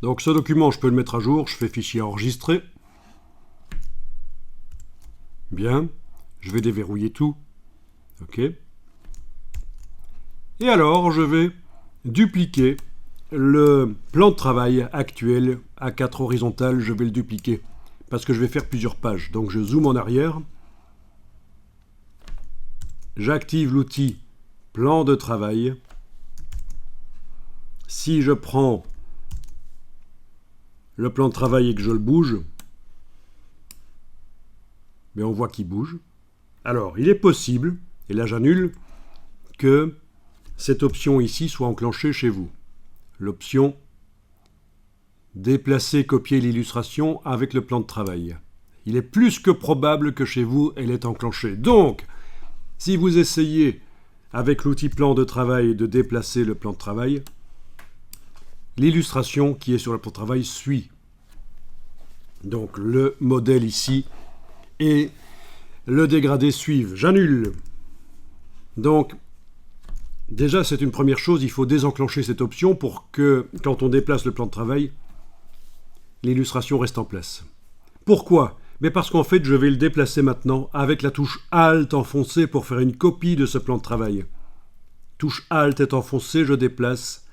Donc ce document, je peux le mettre à jour, je fais fichier enregistré. Bien, je vais déverrouiller tout. OK. Et alors, je vais dupliquer le plan de travail actuel A4 horizontal, je vais le dupliquer parce que je vais faire plusieurs pages. Donc je zoome en arrière. J'active l'outil plan de travail. Si je prends le plan de travail et que je le bouge, mais on voit qu'il bouge. Alors, il est possible, et là j'annule, que cette option ici soit enclenchée chez vous. L'option déplacer, copier l'illustration avec le plan de travail. Il est plus que probable que chez vous, elle est enclenchée. Donc, si vous essayez avec l'outil plan de travail de déplacer le plan de travail, l'illustration qui est sur le plan de travail suit. Donc le modèle ici et le dégradé suivent. J'annule. Donc, déjà, c'est une première chose, il faut désenclencher cette option pour que, quand on déplace le plan de travail, l'illustration reste en place. Pourquoi ? Mais parce qu'en fait, je vais le déplacer maintenant avec la touche Alt enfoncée pour faire une copie de ce plan de travail. Touche Alt est enfoncée, je déplace,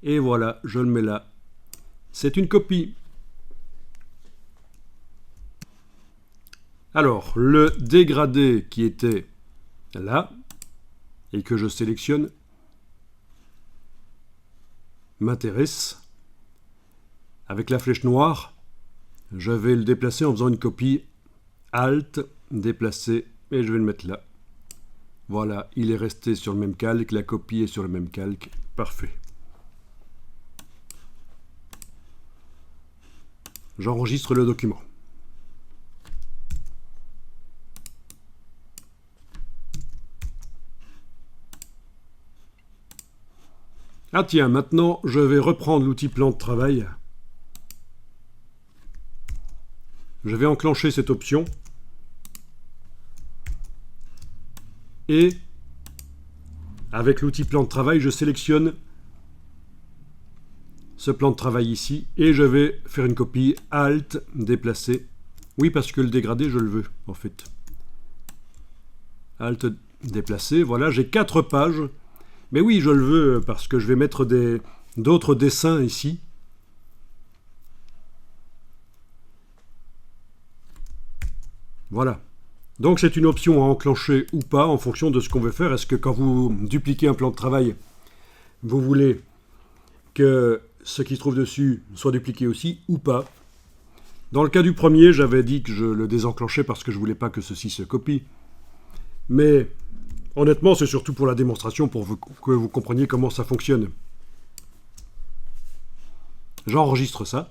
et voilà, je le mets là. C'est une copie. Alors, le dégradé qui était là, et que je sélectionne, m'intéresse. Avec la flèche noire, je vais le déplacer en faisant une copie Alt, déplacer, et je vais le mettre là. Voilà, il est resté sur le même calque, la copie est sur le même calque. Parfait. J'enregistre le document. Ah tiens, maintenant je vais reprendre l'outil plan de travail. Je vais enclencher cette option. Et avec l'outil plan de travail, je sélectionne ce plan de travail ici et je vais faire une copie Alt, déplacer. Oui, parce que le dégradé, je le veux, en fait. Alt, déplacer. Voilà, j'ai 4 pages. Mais oui, je le veux parce que je vais mettre d'autres dessins ici. Voilà. Donc c'est une option à enclencher ou pas en fonction de ce qu'on veut faire. Est-ce que quand vous dupliquez un plan de travail, vous voulez que ce qui se trouve dessus soit dupliqué aussi ou pas? Dans le cas du premier, j'avais dit que je le désenclenchais parce que je ne voulais pas que ceci se copie. Mais honnêtement, c'est surtout pour la démonstration, pour que vous compreniez comment ça fonctionne. J'enregistre ça.